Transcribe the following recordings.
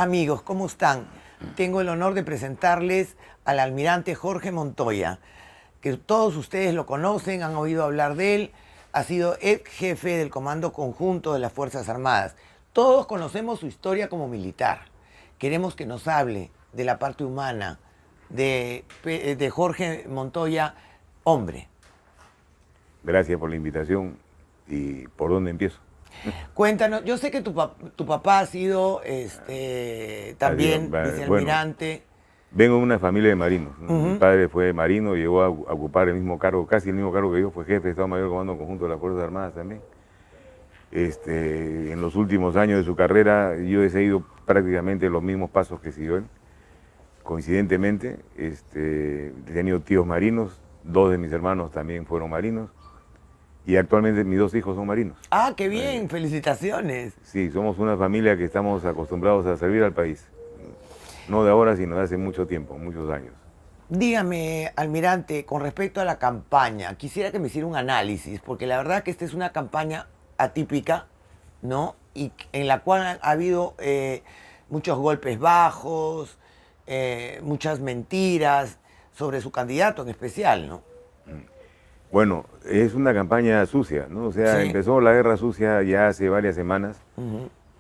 Amigos, ¿cómo están? Tengo el honor de presentarles al almirante Jorge Montoya, que todos ustedes lo conocen, han oído hablar de él, ha sido ex jefe del Comando Conjunto de las Fuerzas Armadas. Todos conocemos su historia como militar. Queremos que nos hable de la parte humana de Jorge Montoya, hombre. Gracias por la invitación. ¿Y por dónde empiezo? Cuéntanos, yo sé que tu papá ha sido también vicealmirante. Vengo de una familia de marinos, ¿no? Mi padre fue marino, llegó a ocupar el mismo cargo, casi el mismo cargo que yo, fue jefe de Estado Mayor del Comando Conjunto de las Fuerzas Armadas también. En los últimos años de su carrera yo he seguido prácticamente los mismos pasos que siguió él. Coincidentemente, he tenido tíos marinos, dos de mis hermanos también fueron marinos. Y actualmente mis dos hijos son marinos. ¡Ah, qué bien! ¡Felicitaciones! Sí, somos una familia que estamos acostumbrados a servir al país. No de ahora, sino de hace mucho tiempo, muchos años. Dígame, almirante, con respecto a la campaña, quisiera que me hiciera un análisis, porque la verdad que esta es una campaña atípica, ¿no? Y en la cual ha habido muchos golpes bajos, muchas mentiras sobre su candidato en especial, ¿no? Bueno, es una campaña sucia, ¿no? O sea, Sí. empezó la guerra sucia ya hace varias semanas,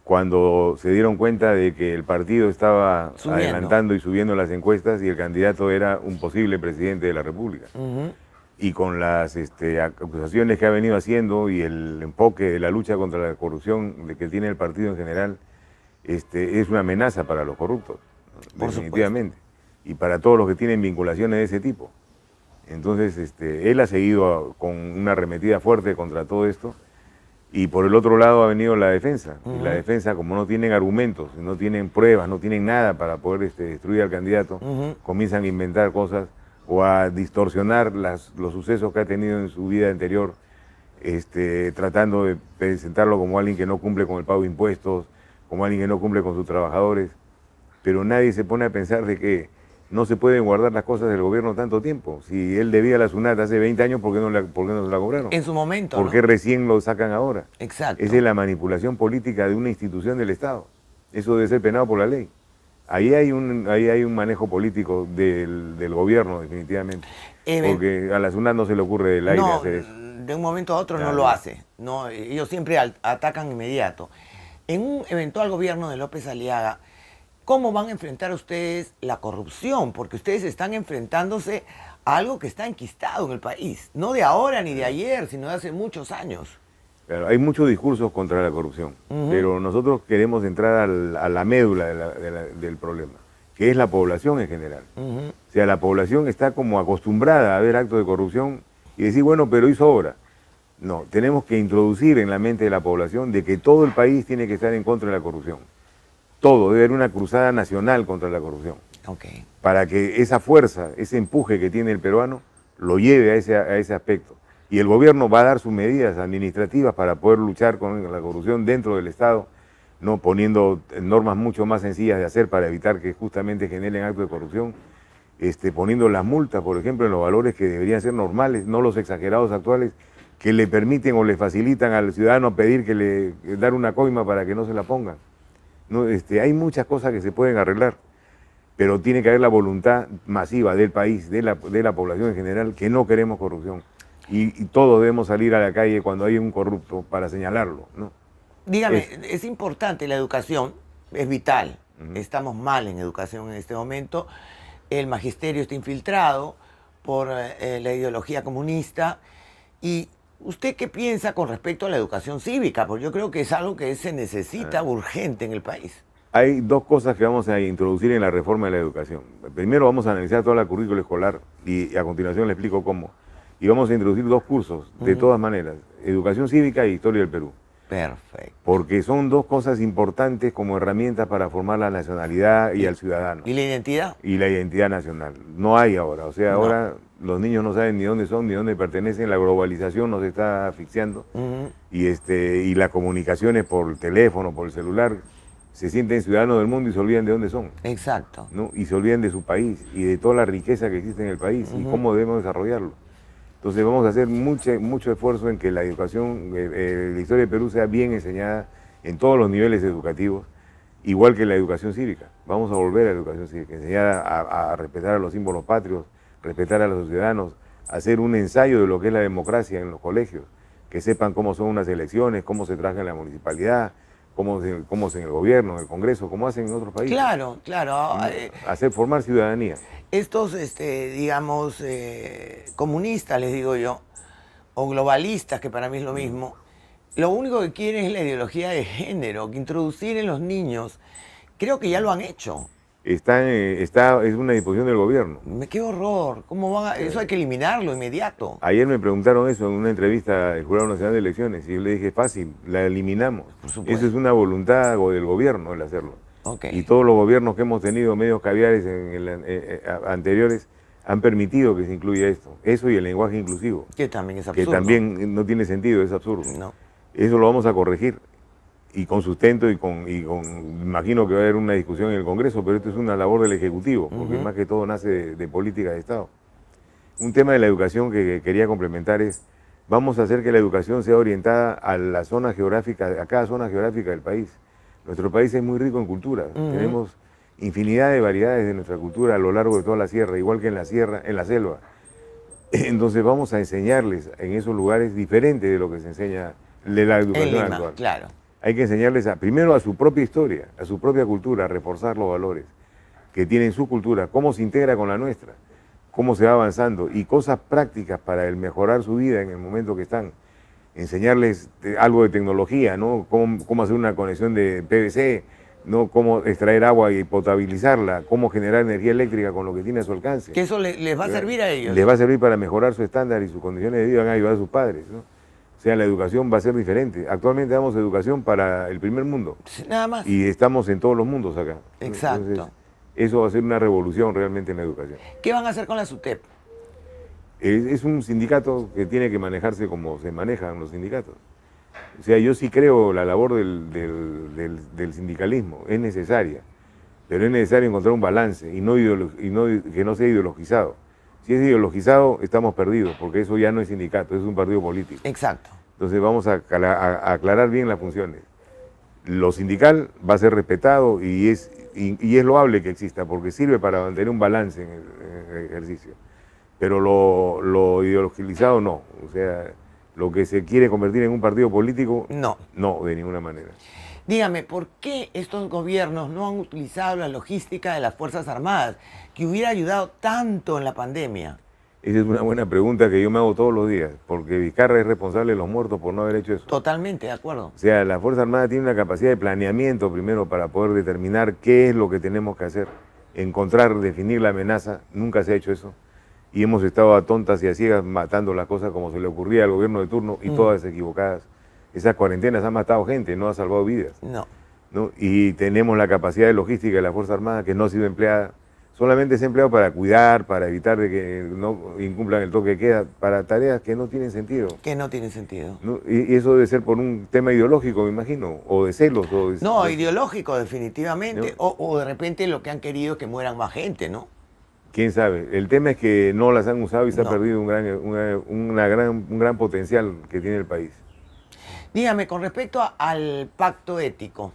cuando se dieron cuenta de que el partido estaba adelantando y subiendo las encuestas y el candidato era un posible presidente de la República. Y con las acusaciones que ha venido haciendo y el enfoque de la lucha contra la corrupción que tiene el partido en general, es una amenaza para los corruptos, ¿no? Definitivamente. Y para todos los que tienen vinculaciones de ese tipo. Entonces, él ha seguido con una arremetida fuerte contra todo esto y por el otro lado ha venido la defensa. Y la defensa, como no tienen argumentos, no tienen pruebas, no tienen nada para poder destruir al candidato, comienzan a inventar cosas o a distorsionar los sucesos que ha tenido en su vida anterior, tratando de presentarlo como alguien que no cumple con el pago de impuestos, como alguien que no cumple con sus trabajadores. Pero nadie se pone a pensar de que no se pueden guardar las cosas del gobierno tanto tiempo. Si él debía la SUNAT hace 20 años, ¿por qué no se la cobraron? En su momento, ¿Por qué recién lo sacan ahora? Exacto. Esa es la manipulación política de una institución del Estado. Eso debe ser penado por la ley. Ahí hay un manejo político del gobierno, definitivamente. Porque a la SUNAT no se le ocurre del aire hacer eso. De un momento a otro no lo hace. No, ellos siempre atacan inmediato. En un eventual gobierno de López Aliaga, ¿cómo van a enfrentar ustedes la corrupción? Porque ustedes están enfrentándose a algo que está enquistado en el país. No de ahora ni de ayer, sino de hace muchos años. Claro, hay muchos discursos contra la corrupción, pero nosotros queremos entrar a la médula del problema, que es la población en general. O sea, la población está como acostumbrada a ver actos de corrupción y decir, bueno, pero hizo obra. No, tenemos que introducir en la mente de la población de que todo el país tiene que estar en contra de la corrupción. Todo, debe haber una cruzada nacional contra la corrupción. Para que esa fuerza, ese empuje que tiene el peruano, lo lleve a ese aspecto. Y el gobierno va a dar sus medidas administrativas para poder luchar con la corrupción dentro del Estado, no poniendo normas mucho más sencillas de hacer para evitar que justamente generen actos de corrupción, poniendo las multas, por ejemplo, en los valores que deberían ser normales, no los exagerados actuales, que le permiten o le facilitan al ciudadano pedir dar una coima para que no se la pongan. No, hay muchas cosas que se pueden arreglar, pero tiene que haber la voluntad masiva del país, de la población en general, que no queremos corrupción. Y todos debemos salir a la calle cuando hay un corrupto para señalarlo, ¿no? Dígame, es importante la educación, es vital. Estamos mal en educación en este momento. El magisterio está infiltrado por la ideología comunista. ¿Y usted qué piensa con respecto a la educación cívica? Porque yo creo que es algo que se necesita urgente en el país. Hay dos cosas que vamos a introducir en la reforma de la educación. Primero vamos a analizar toda la currícula escolar y a continuación le explico cómo. Y vamos a introducir dos cursos, de todas maneras, educación cívica y historia del Perú. Perfecto. Porque son dos cosas importantes como herramientas para formar la nacionalidad y al ciudadano. ¿Y la identidad? Y la identidad nacional. No hay ahora. O sea, ahora los niños no saben ni dónde son, ni dónde pertenecen. La globalización nos está asfixiando. Y las comunicaciones por teléfono, por el celular, se sienten ciudadanos del mundo y se olvidan de dónde son. Exacto. ¿No? Y se olvidan de su país y de toda la riqueza que existe en el país y cómo debemos desarrollarlo. Entonces vamos a hacer mucho esfuerzo en que la educación, la historia de Perú sea bien enseñada en todos los niveles educativos igual que la educación cívica. Vamos a volver a la educación cívica, enseñar a respetar a los símbolos patrios, respetar a los ciudadanos, hacer un ensayo de lo que es la democracia en los colegios, que sepan cómo son unas elecciones, cómo se trabaja en la municipalidad, cómo es en el gobierno, en el Congreso, cómo hacen en otros países. Claro, claro. Hacer formar ciudadanía. Estos, digamos, comunistas, les digo yo, o globalistas, que para mí es lo mismo, lo único que quieren es la ideología de género, que introducir en los niños. Creo que ya lo han hecho. Es una disposición del gobierno. ¡Qué horror! ¿Cómo van a...? Eso hay que eliminarlo inmediato. Ayer me preguntaron eso en una entrevista del Jurado Nacional de Elecciones y yo le dije, fácil, la eliminamos. Por supuesto. Eso es una voluntad del gobierno el hacerlo. Okay. Y todos los gobiernos que hemos tenido, medios caviares anteriores, han permitido que se incluya esto. Eso y el lenguaje inclusivo. Que también es absurdo. Que también no tiene sentido, es absurdo. No. Eso lo vamos a corregir. Y con sustento imagino que va a haber una discusión en el Congreso, pero esto es una labor del Ejecutivo, porque más que todo nace de política de Estado. Un tema de la educación que quería complementar es, vamos a hacer que la educación sea orientada a la zona geográfica, a cada zona geográfica del país. Nuestro país es muy rico en cultura, tenemos infinidad de variedades de nuestra cultura a lo largo de toda la sierra, igual que en la selva. Entonces vamos a enseñarles en esos lugares diferente de lo que se enseña de la educación actual. Claro. Hay que enseñarles primero a su propia historia, a su propia cultura, a reforzar los valores que tienen su cultura, cómo se integra con la nuestra, cómo se va avanzando y cosas prácticas para el mejorar su vida en el momento que están. Enseñarles algo de tecnología, ¿no? Cómo hacer una conexión de PVC, ¿no? Cómo extraer agua y potabilizarla, cómo generar energía eléctrica con lo que tiene a su alcance. Que eso les va a servir a ellos. Les va a servir para mejorar su estándar y sus condiciones de vida, van a ayudar a sus padres, ¿no? O sea, la educación va a ser diferente. Actualmente damos educación para el primer mundo. Nada más. Y estamos en todos los mundos acá. Exacto. Entonces, eso va a ser una revolución realmente en la educación. ¿Qué van a hacer con la SUTEP? Es un sindicato que tiene que manejarse como se manejan los sindicatos. O sea, yo sí creo la labor del sindicalismo, es necesaria, pero es necesario encontrar un balance y que no sea ideologizado. Si es ideologizado, estamos perdidos, porque eso ya no es sindicato, es un partido político. Exacto. Entonces vamos a aclarar bien las funciones. Lo sindical va a ser respetado y es loable que exista, porque sirve para mantener un balance en el ejercicio. Pero lo ideologizado no. O sea, lo que se quiere convertir en un partido político, no, de ninguna manera. Dígame, ¿por qué estos gobiernos no han utilizado la logística de las Fuerzas Armadas, que hubiera ayudado tanto en la pandemia? Esa es una buena pregunta que yo me hago todos los días, porque Vizcarra es responsable de los muertos por no haber hecho eso. Totalmente, de acuerdo. O sea, la Fuerza Armada tiene una capacidad de planeamiento primero para poder determinar qué es lo que tenemos que hacer, definir la amenaza, nunca se ha hecho eso. Y hemos estado a tontas y a ciegas matando las cosas como se le ocurría al gobierno de turno y todas equivocadas. Esas cuarentenas han matado gente, no ha salvado vidas. ¿No? Y tenemos la capacidad de logística de la Fuerza Armada que no ha sido empleada. Solamente se ha empleado para cuidar, para evitar de que no incumplan el toque de queda, para tareas que no tienen sentido. Que no tienen sentido. ¿No? Y eso debe ser por un tema ideológico, me imagino, o de celos. Ideológico, definitivamente. ¿No? O de repente lo que han querido es que mueran más gente, ¿no? Quién sabe. El tema es que no las han usado y se ha perdido un gran potencial que tiene el país. Dígame, con respecto al pacto ético,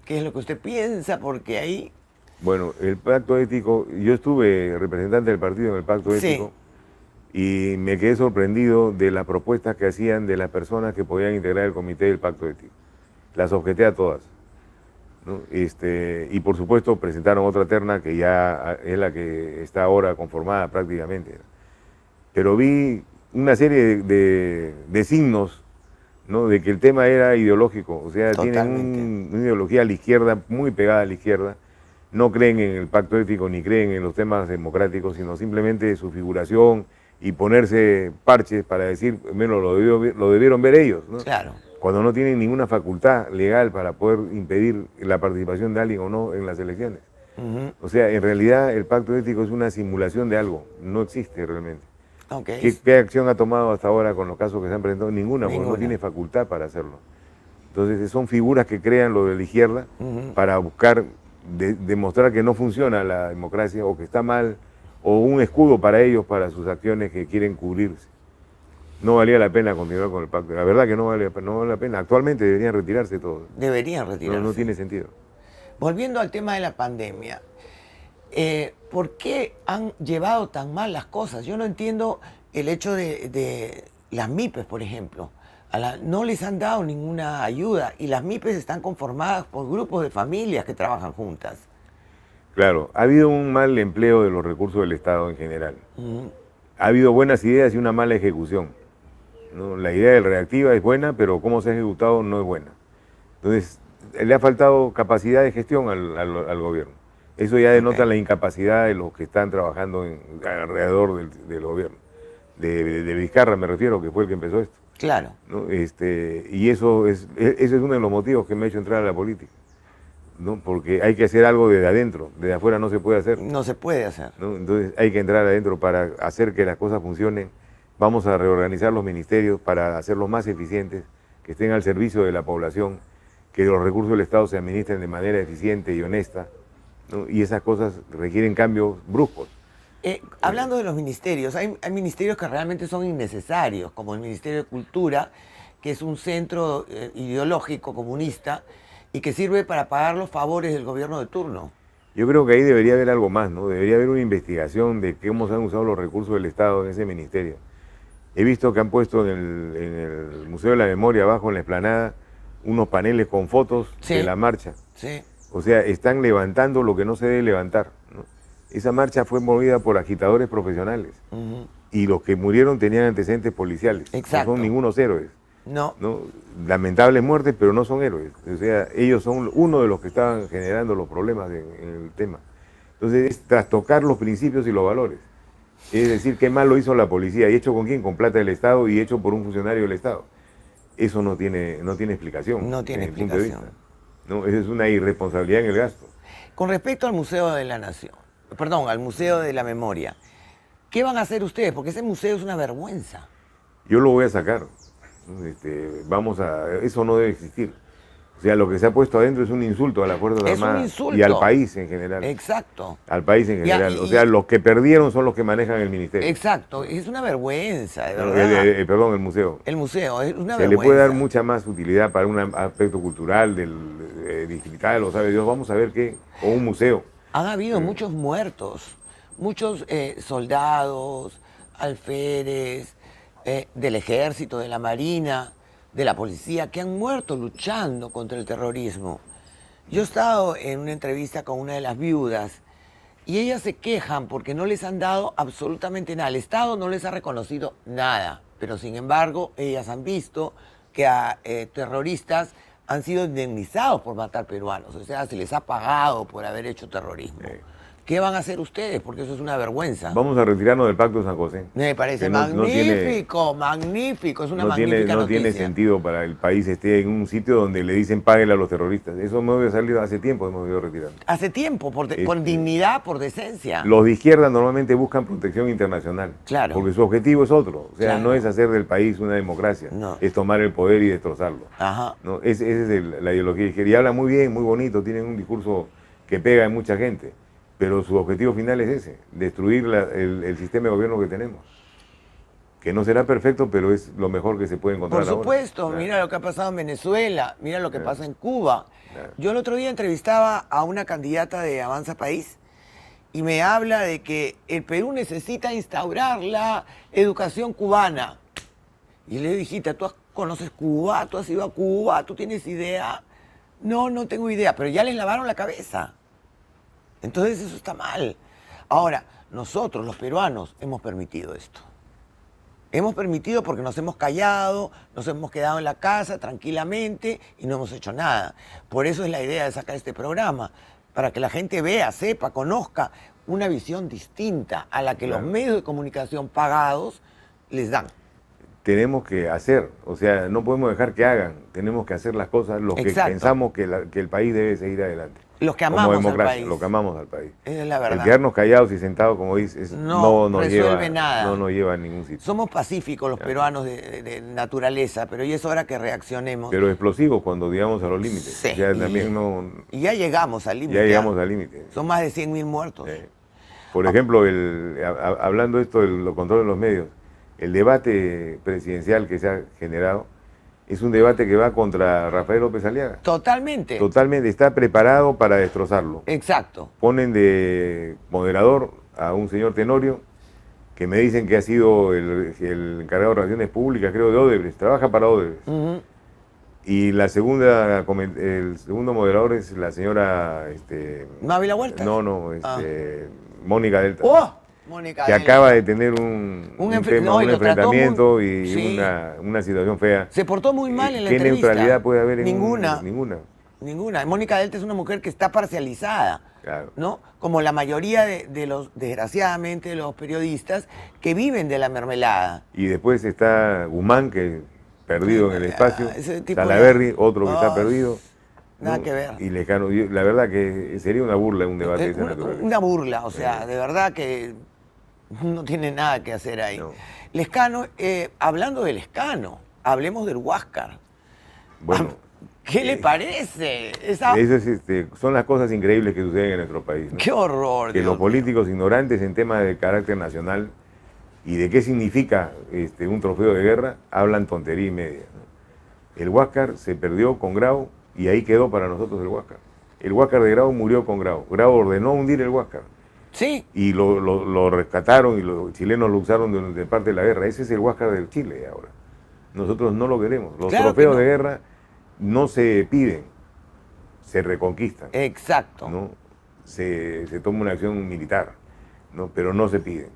¿qué es lo que usted piensa? Porque ahí... Bueno, el pacto ético, yo estuve representante del partido en el pacto ético y me quedé sorprendido de las propuestas que hacían de las personas que podían integrar el comité del pacto ético. Las objeté a todas, ¿no? Y por supuesto presentaron otra terna que ya es la que está ahora conformada prácticamente. Pero vi una serie de signos, ¿no? De que el tema era ideológico, o sea, tienen una ideología a la izquierda, muy pegada a la izquierda. No creen en el pacto ético ni creen en los temas democráticos, sino simplemente su figuración y ponerse parches para decir, menos lo debieron ver ellos, ¿no? Claro. Cuando no tienen ninguna facultad legal para poder impedir la participación de alguien o no en las elecciones. O sea, en realidad el pacto ético es una simulación de algo, no existe realmente. ¿Qué acción ha tomado hasta ahora con los casos que se han presentado? Ninguna, porque no tiene facultad para hacerlo. Entonces son figuras que crean lo de la izquierda para buscar demostrar que no funciona la democracia o que está mal, o un escudo para ellos, para sus acciones que quieren cubrirse. No valía la pena continuar con el pacto. La verdad que no vale la pena. Actualmente deberían retirarse todos. Deberían retirarse. No tiene sentido. volviendo al tema de la pandemia, ¿por qué han llevado tan mal las cosas? Yo no entiendo el hecho de las MIPES, por ejemplo. No les han dado ninguna ayuda y las MIPES están conformadas por grupos de familias que trabajan juntas. Claro, ha habido un mal empleo de los recursos del Estado en general. Ha habido buenas ideas y una mala ejecución, ¿no? La idea del reactiva es buena, pero cómo se ha ejecutado no es buena. Entonces, le ha faltado capacidad de gestión al gobierno. Eso ya denota la incapacidad de los que están trabajando alrededor del gobierno. De Vizcarra me refiero, que fue el que empezó esto. Claro. ¿No? Y eso es uno de los motivos que me ha hecho entrar a la política, ¿no? Porque hay que hacer algo desde adentro, desde afuera no se puede hacer. No se puede hacer. ¿No? Entonces hay que entrar adentro para hacer que las cosas funcionen. Vamos a reorganizar los ministerios para hacerlos más eficientes, que estén al servicio de la población, que los recursos del Estado se administren de manera eficiente y honesta, ¿no? Y esas cosas requieren cambios bruscos. Hablando de los ministerios, hay ministerios que realmente son innecesarios, como el Ministerio de Cultura, que es un centro ideológico comunista y que sirve para pagar los favores del gobierno de turno. Yo creo que ahí debería haber algo más, ¿no? Debería haber una investigación de cómo se han usado los recursos del Estado en ese ministerio. He visto que han puesto en el Museo de la Memoria, abajo en la explanada, unos paneles con fotos de la marcha. Sí. O sea, están levantando lo que no se debe levantar, ¿no? Esa marcha fue movida por agitadores profesionales. Y los que murieron tenían antecedentes policiales. Exacto. No son ningunos héroes. No. ¿No? Lamentables muertes, pero no son héroes. O sea, ellos son uno de los que estaban generando los problemas en el tema. Entonces, es trastocar los principios y los valores. Es decir, qué mal lo hizo la policía. ¿Y hecho con quién? Con plata del Estado y hecho por un funcionario del Estado. Eso no tiene explicación. No tiene desde mi punto de explicación. vista. ¿No? Esa es una irresponsabilidad en el gasto. Con respecto al Museo de la Nación, perdón, al Museo de la Memoria, ¿qué van a hacer ustedes? Porque ese museo es una vergüenza. Yo lo voy a sacar. Eso no debe existir. O sea, lo que se ha puesto adentro es un insulto a las Fuerzas Armadas y al país en general. Exacto. Al país en general. O sea, los que perdieron son los que manejan el ministerio. Exacto. Es una vergüenza, de verdad. Perdón, el museo. El museo es una vergüenza. Se le puede dar mucha más utilidad para un aspecto cultural, digital, o sabe Dios. Vamos a ver qué, o un museo. Han habido muchos muertos, muchos soldados, alférez, del ejército, de la marina, de la policía, que han muerto luchando contra el terrorismo. Yo he estado en una entrevista con una de las viudas y ellas se quejan porque no les han dado absolutamente nada. El Estado no les ha reconocido nada, pero sin embargo ellas han visto que a terroristas han sido indemnizados por matar peruanos, o sea, se les ha pagado por haber hecho terrorismo. ¿Qué van a hacer ustedes? Porque eso es una vergüenza. Vamos a retirarnos del Pacto de San José. Me parece magnífico, magnífico, es una magnífica noticia. No tiene sentido para el país esté en un sitio donde le dicen páguenle a los terroristas. Eso hemos debido salir hace tiempo, hemos debido retirar. Hace tiempo, por dignidad, por decencia. Los de izquierda normalmente buscan protección internacional. Claro. Porque su objetivo es otro. O sea, claro. No es hacer del país una democracia, es tomar el poder y destrozarlo. Ajá. ¿No? Esa es la ideología de izquierda. Y habla muy bien, muy bonito, tienen un discurso que pega en mucha gente. Pero su objetivo final es ese, destruir el sistema de gobierno que tenemos. Que no será perfecto, pero es lo mejor que se puede encontrar ahora. Por supuesto, mira lo que ha pasado en Venezuela, mira lo que pasa en Cuba. Yo el otro día entrevistaba a una candidata de Avanza País y me habla de que el Perú necesita instaurar la educación cubana. Y le dije, hijita, ¿tú conoces Cuba? ¿Tú has ido a Cuba? ¿Tú tienes idea? No, no tengo idea, pero ya les lavaron la cabeza. Entonces eso está mal. Ahora, nosotros los peruanos hemos permitido esto. Hemos permitido porque nos hemos callado, nos hemos quedado en la casa tranquilamente y no hemos hecho nada. Por eso es la idea de sacar este programa, para que la gente vea, sepa, conozca una visión distinta a la que los medios de comunicación pagados les dan. Tenemos que hacer, o sea, no podemos dejar que hagan, tenemos que hacer las cosas, los que pensamos que el país debe seguir adelante. Los que amamos al país. Los que amamos al país. Es la verdad. El quedarnos callados y sentados, como dices, no nos resuelve nada. No nos lleva a ningún sitio. Somos pacíficos los peruanos de naturaleza, pero ya es hora que reaccionemos. Pero explosivos cuando llegamos a los límites. Sí. Ya también y ya llegamos al límite. Ya llegamos al límite. Son más de 100.000 muertos. Por ejemplo, hablando esto del control de los medios, el debate presidencial que se ha generado, es un debate que va contra Rafael López Aliaga. Totalmente. Totalmente, está preparado para destrozarlo. Exacto. Ponen de moderador a un señor Tenorio, que me dicen que ha sido el encargado de relaciones públicas, creo, de Odebrecht, trabaja para Odebrecht. Y el segundo moderador es la señora... ¿Mávila Huerta? No, Mónica Delta. ¡Oh! Mónica que Delta. acaba de tener un enfrentamiento muy, y sí, una situación fea. se portó muy mal en la ¿Qué entrevista? neutralidad puede haber en ninguna. Ninguna. Mónica Delta es una mujer que está parcializada, Claro. ¿no? Como la mayoría de los, desgraciadamente, de los periodistas que viven de la mermelada. Y después está Guzmán, que perdido en el espacio. Ese tipo Salaverry, ya... otro que está perdido. Nada ¿no? que ver. Y Lescano. La verdad que sería una burla un debate de esa naturaleza. Una burla, o sea, de verdad que no tiene nada que hacer ahí. No. Lescano, hablando de Lescano, hablemos del Huáscar. Bueno, ¿Qué le parece? Eso son las cosas increíbles que suceden en nuestro país, ¿no? ¡Qué horror! Que Dios los mío. políticos ignorantes en temas de carácter nacional y de qué significa un trofeo de guerra, hablan tontería y media, ¿no? El Huáscar se perdió con Grau y ahí quedó para nosotros el Huáscar. El Huáscar de Grau murió con Grau. Grau ordenó hundir el Huáscar. Sí. Y lo rescataron y los chilenos lo usaron de parte de la guerra. Ese es el Huáscar del Chile ahora. Nosotros no lo queremos. Los Claro trofeos que no. de guerra no se piden, se reconquistan. Exacto. ¿No? Se toma una acción militar, ¿no? Pero no se piden.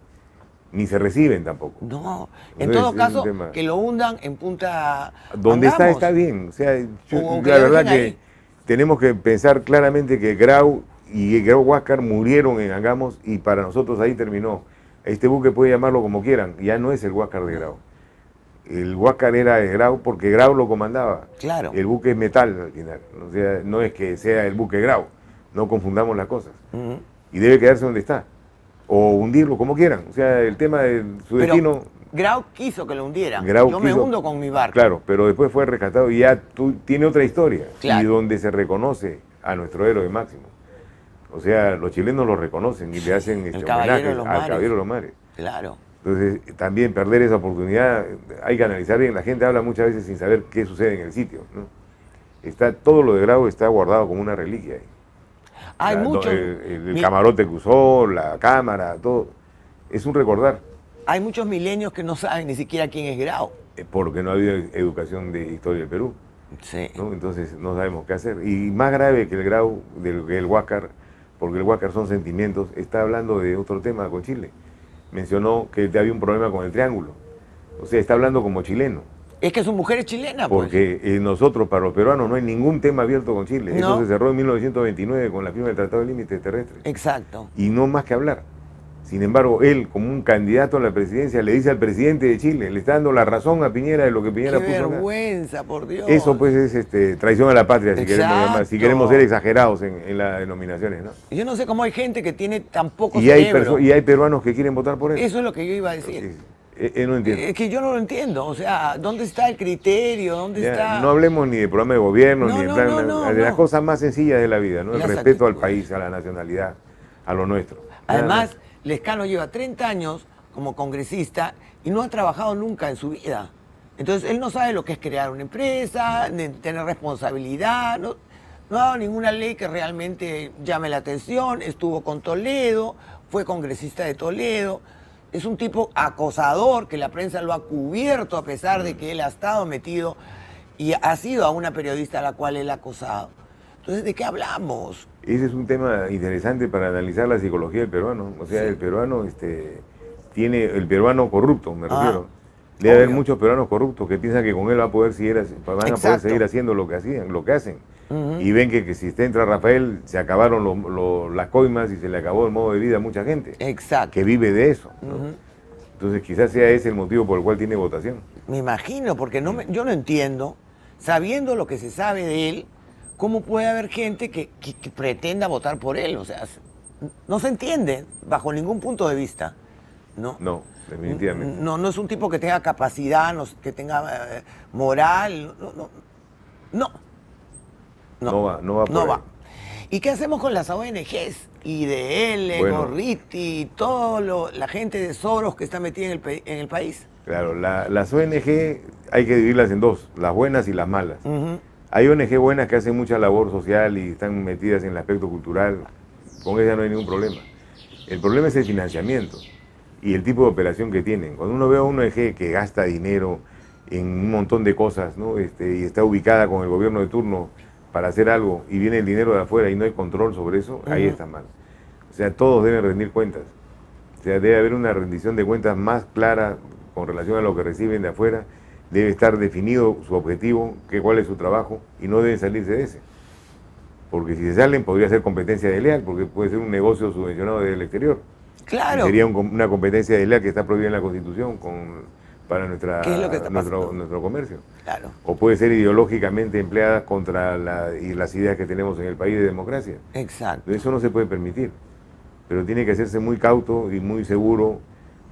Ni se reciben tampoco. No, en Entonces, todo es caso, un tema. que lo hundan en Punta Donde Angamos. está bien. O sea, O que la lo verdad dejen que ahí. tenemos que pensar claramente que Grau y Grau Huáscar murieron en Angamos y para nosotros ahí terminó. Este buque puede llamarlo como quieran, ya no es el Huáscar de Grau. El Huáscar era de Grau porque Grau lo comandaba. Claro. El buque es metal al final. O sea, no es que sea el buque Grau. No confundamos las cosas. Ujú. Y debe quedarse donde está. O hundirlo como quieran. O sea, el tema de su destino... Pero Grau quiso que lo hundieran. Grau Yo me quiso- hundo con mi barco. Claro, pero después fue rescatado y ya tiene otra historia. Claro. Y donde se reconoce a nuestro héroe máximo. O sea, los chilenos lo reconocen y le hacen Caballero de homenaje los al Mares. Caballero de los Mares. Claro. Entonces, también perder esa oportunidad, hay que analizar bien. La gente habla muchas veces sin saber qué sucede en el sitio, ¿no? Todo lo de Grau está guardado como una reliquia ahí. Hay muchos... El camarote que usó, la cámara, todo. Es un recordar, Hay muchos milenios que no saben ni siquiera quién es Grau. porque no ha habido educación de historia del Perú, Sí. ¿no? Entonces no sabemos qué hacer. Y más grave que el Grau, que el Huáscar, porque el Huáscar son sentimientos, está hablando de otro tema con Chile. Mencionó que había un problema con el Triángulo. O sea, está hablando como chileno. Es que su mujer es chilena, pues. Porque nosotros, para los peruanos, no hay ningún tema abierto con Chile. No. Eso se cerró en 1929 con la firma del Tratado de Límites Terrestres. Exacto. Y no más que hablar. Sin embargo, él, como un candidato a la presidencia, le dice al presidente de Chile, le está dando la razón a Piñera de lo que Piñera Qué puso acá. vergüenza, por Dios. Eso pues es traición a la patria, si queremos Exacto. llamar, si queremos ser exagerados en las denominaciones, ¿no? Yo no sé cómo hay gente que tiene tan poco Y hay, cerebro. y hay peruanos que quieren votar por él. Eso es lo que yo iba a decir. No entiendo. Es que yo no lo entiendo. O sea, ¿dónde está el criterio? ¿Dónde Ya, está...? no hablemos ni de programa de gobierno, No, ni de no, plan, no, de las no. cosas más sencillas de la vida, ¿no? El Las respeto al actitudes. país, a la nacionalidad, a lo nuestro. Nada Además, más. Lescano lleva 30 años como congresista y no ha trabajado nunca en su vida. Entonces, él no sabe lo que es crear una empresa, ni tener responsabilidad, no ha dado ninguna ley que realmente llame la atención, estuvo con Toledo, fue congresista de Toledo. Es un tipo acosador que la prensa lo ha cubierto a pesar de que él ha estado metido y ha sido a una periodista a la cual él ha acosado. Entonces, ¿de qué hablamos? Ese es un tema interesante para analizar la psicología del peruano. O sea, Sí. el peruano tiene el peruano corrupto, me Ah, refiero. Debe haber obvio. muchos peruanos corruptos que piensan que con él van a poder Exacto. seguir haciendo lo que hacen. Ujú. Y ven que si entra Rafael, se acabaron las coimas y se le acabó el modo de vida a mucha gente Exacto. que vive de eso, ¿no? Ujú. Entonces quizás sea ese el motivo por el cual tiene votación. Me imagino, porque yo no entiendo, sabiendo lo que se sabe de él, cómo puede haber gente que pretenda votar por él. O sea, no se entiende bajo ningún punto de vista. No, No, definitivamente. no es un tipo que tenga capacidad, que tenga moral. No va por No ahí. va. ¿Y qué hacemos con las ONGs? IDL, Bueno. Gorriti, la gente de Soros que está metida en el país. Claro, las ONG hay que dividirlas en dos, las buenas y las malas. Ujú. Hay ONG buenas que hacen mucha labor social y están metidas en el aspecto cultural, con ellas no hay ningún problema. El problema es el financiamiento y el tipo de operación que tienen. Cuando uno ve a una ONG que gasta dinero en un montón de cosas, ¿no? Y está ubicada con el gobierno de turno para hacer algo y viene el dinero de afuera y no hay control sobre eso, ahí está mal. O sea, todos deben rendir cuentas. O sea, debe haber una rendición de cuentas más clara con relación a lo que reciben de afuera. Debe estar definido su objetivo, cuál es su trabajo, y no deben salirse de ese. Porque si se salen podría ser competencia desleal, porque puede ser un negocio subvencionado desde el exterior. Claro. Y sería una competencia desleal que está prohibida en la Constitución para ¿Qué es lo que está pasando? nuestro comercio. Claro. O puede ser ideológicamente empleada contra las ideas que tenemos en el país de democracia. Exacto. Eso no se puede permitir, pero tiene que hacerse muy cauto y muy seguro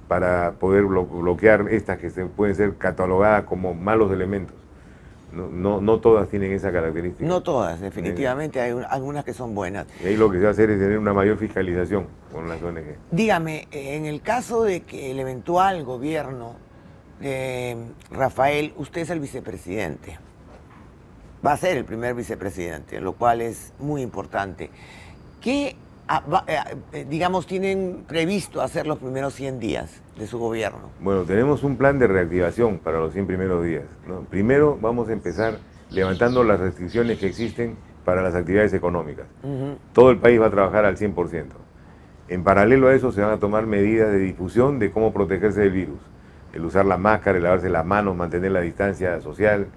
para poder bloquear estas que pueden ser catalogadas como malos elementos. No todas tienen esa característica. No todas, definitivamente hay algunas que son buenas. Y ahí lo que se va a hacer es tener una mayor fiscalización con las ONG. Dígame, en el caso de que el eventual gobierno, Rafael, usted es el vicepresidente, va a ser el primer vicepresidente, lo cual es muy importante. ¿Qué, digamos, tienen previsto hacer los primeros 100 días de su gobierno? Bueno, tenemos un plan de reactivación para los 100 primeros días, ¿no? Primero vamos a empezar levantando las restricciones que existen para las actividades económicas. Todo el país va a trabajar al 100%. En paralelo a eso se van a tomar medidas de difusión de cómo protegerse del virus. El usar la máscara, el lavarse las manos, mantener la distancia social,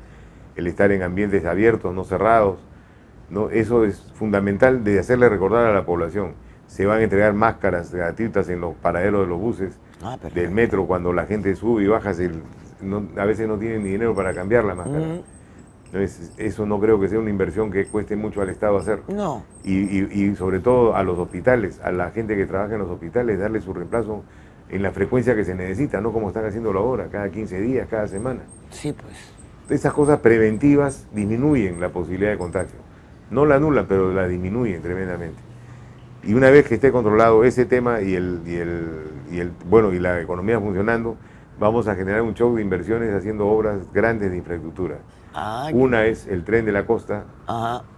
el estar en ambientes abiertos, no cerrados, ¿no? Eso es fundamental de hacerle recordar a la población. Se van a entregar máscaras gratuitas en los paraderos de los buses, del metro, cuando la gente sube y baja, a veces no tienen ni dinero para cambiar la máscara. Entonces, eso no creo que sea una inversión que cueste mucho al Estado hacer. No. Y sobre todo a los hospitales, a la gente que trabaja en los hospitales, darle su reemplazo en la frecuencia que se necesita, no como están haciéndolo ahora, cada 15 días, cada semana. Sí, pues. Esas cosas preventivas disminuyen la posibilidad de contagio. No la anulan, pero la disminuyen tremendamente. Y una vez que esté controlado ese tema y la economía funcionando, vamos a generar un show de inversiones haciendo obras grandes de infraestructura. Una es el Tren de la Costa,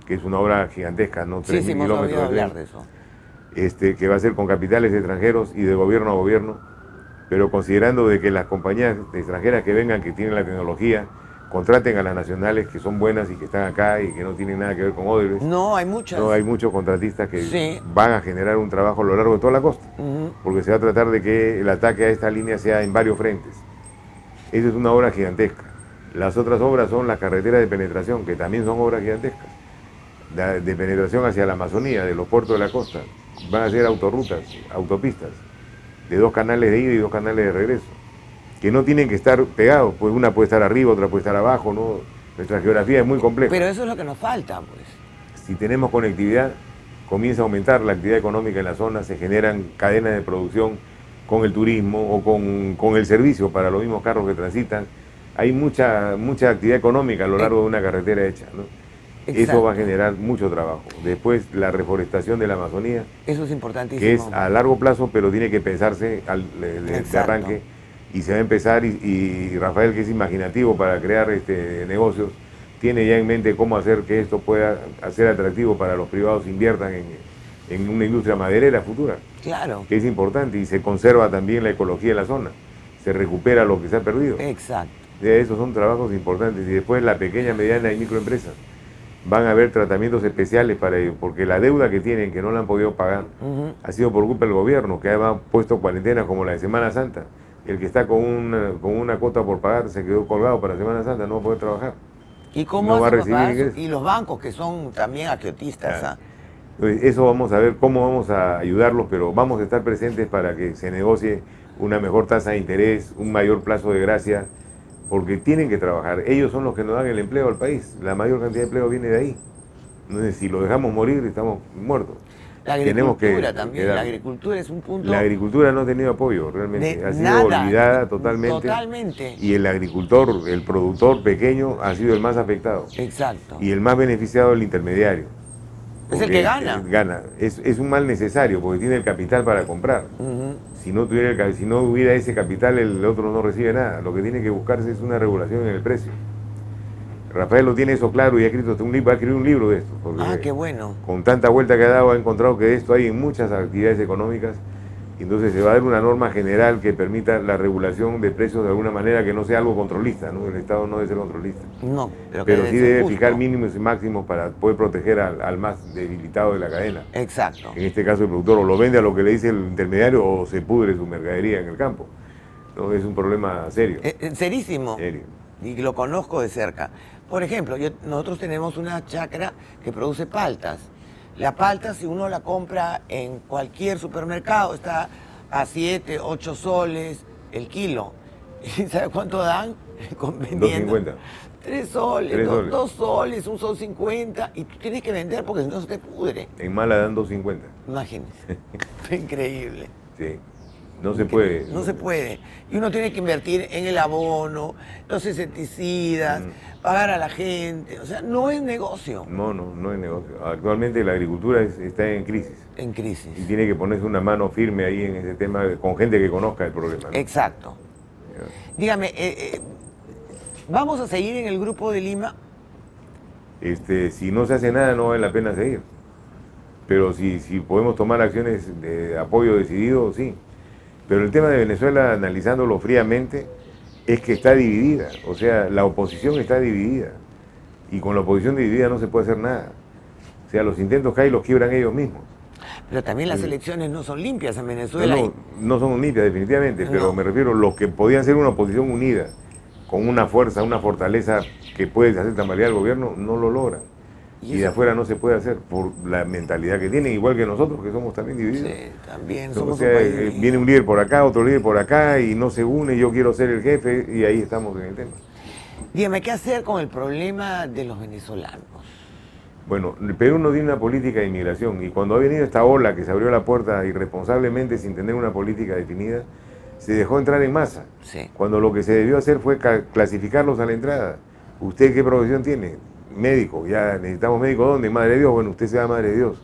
que es una obra gigantesca, ¿no? 3.000 kilómetros de tren, de eso. Que va a ser con capitales extranjeros y de gobierno a gobierno, pero considerando de que las compañías extranjeras que vengan, que tienen la tecnología, contraten a las nacionales que son buenas y que están acá y que no tienen nada que ver con Odebrecht. No, hay muchas. No, hay muchos contratistas que van a generar un trabajo a lo largo de toda la costa, porque se va a tratar de que el ataque a esta línea sea en varios frentes. Esa es una obra gigantesca. Las otras obras son las carreteras de penetración, que también son obras gigantescas, de penetración hacia la Amazonía, de los puertos de la costa. Van a ser autorrutas, autopistas, de 2 canales de ida y 2 canales de regreso, que no tienen que estar pegados, pues una puede estar arriba, otra puede estar abajo, ¿no? Nuestra geografía es muy compleja. Pero eso es lo que nos falta, pues. Si tenemos conectividad, comienza a aumentar la actividad económica en la zona, se generan cadenas de producción con el turismo o con el servicio para los mismos carros que transitan. Hay mucha actividad económica a lo largo de una carretera hecha, ¿no? Exacto. Eso va a generar mucho trabajo. Después, la reforestación de la Amazonía. Eso es importantísimo. Que es a largo plazo, pero tiene que pensarse de arranque. Y se va a empezar, y Rafael, que es imaginativo para crear negocios, tiene ya en mente cómo hacer que esto pueda ser atractivo para los privados, inviertan en una industria maderera futura. Claro. Que es importante, y se conserva también la ecología de la zona. Se recupera lo que se ha perdido. Exacto. Esos son trabajos importantes. Y después la pequeña, mediana y microempresa. Van a haber tratamientos especiales para ellos, porque la deuda que tienen, que no la han podido pagar, ha sido por culpa del gobierno, que ha puesto cuarentenas como la de Semana Santa. El que está con una cuota por pagar se quedó colgado para Semana Santa, no va a poder trabajar. ¿Y cómo no va a recibir ingresos? Y los bancos, que son también aquiotistas. Claro. Entonces, eso vamos a ver cómo vamos a ayudarlos, pero vamos a estar presentes para que se negocie una mejor tasa de interés, un mayor plazo de gracia, porque tienen que trabajar. Ellos son los que nos dan el empleo al país. La mayor cantidad de empleo viene de ahí. Entonces, si lo dejamos morir, estamos muertos. La agricultura también, la agricultura es un punto... La agricultura no ha tenido apoyo, realmente. Ha sido olvidada totalmente. Totalmente. Y el agricultor, el productor pequeño, ha sido el más afectado. Exacto. Y el más beneficiado el intermediario. Es el que gana. Gana. Es un mal necesario porque tiene el capital para comprar. Si no hubiera ese capital, el otro no recibe nada. Lo que tiene que buscarse es una regulación en el precio. Rafael lo tiene eso claro y ha escrito va a escribir un libro de esto. Ah, qué bueno. Con tanta vuelta que ha dado, ha encontrado que de esto hay en muchas actividades económicas. Y entonces se va a dar una norma general que permita la regulación de precios de alguna manera que no sea algo controlista, ¿no? El Estado no debe ser controlista. No, pero sí debe justo. fijar mínimos y máximos para poder proteger al más debilitado de la cadena. Exacto. En este caso el productor o lo vende a lo que le dice el intermediario o se pudre su mercadería en el campo. ¿No? Es un problema serio. Serísimo. Serio. Y lo conozco de cerca. Por ejemplo, nosotros tenemos una chacra que produce paltas. La palta, si uno la compra en cualquier supermercado, está a 7, 8 soles el kilo. ¿Y sabe cuánto dan? Vendiendo 2.50. 3 soles, 3 soles. 2 soles, 1 sol 50. Y tú tienes que vender porque si no se te pudre. En Mala dan 2.50. Imagínense. Increíble. Sí. No se puede. No se puede. Y uno tiene que invertir en el abono, los insecticidas, pagar a la gente. O sea, no es negocio. No es negocio. Actualmente la agricultura está en crisis. En crisis. Y tiene que ponerse una mano firme ahí en ese tema con gente que conozca el problema, ¿no? Exacto. Dígame, ¿vamos a seguir en el Grupo de Lima? Si no se hace nada no vale la pena seguir. Pero si podemos tomar acciones de apoyo decidido, sí. Pero el tema de Venezuela, analizándolo fríamente, es que está dividida. O sea, la oposición está dividida. Y con la oposición dividida no se puede hacer nada. O sea, los intentos que hay los quiebran ellos mismos. Pero también las elecciones no son limpias en Venezuela. No son limpias definitivamente, pero No. me refiero a los que podían ser una oposición unida, con una fuerza, una fortaleza que puede hacer tambalear al gobierno, no lo logran. Y de afuera no se puede hacer por la mentalidad que tienen, igual que nosotros, que somos también divididos. Sí, también O somos sea, un país dividido. viene un líder por acá, otro líder por acá, y no se une, yo quiero ser el jefe, y ahí estamos en el tema. Dígame, ¿qué hacer con el problema de los venezolanos? Bueno, el Perú no tiene una política de inmigración, y cuando ha venido esta ola que se abrió la puerta irresponsablemente sin tener una política definida, se dejó entrar en masa. Sí. Cuando lo que se debió hacer fue clasificarlos a la entrada. ¿Usted qué profesión tiene? Médico. Ya necesitamos médico. ¿Dónde? Madre de Dios. Bueno, usted se va a Madre de Dios.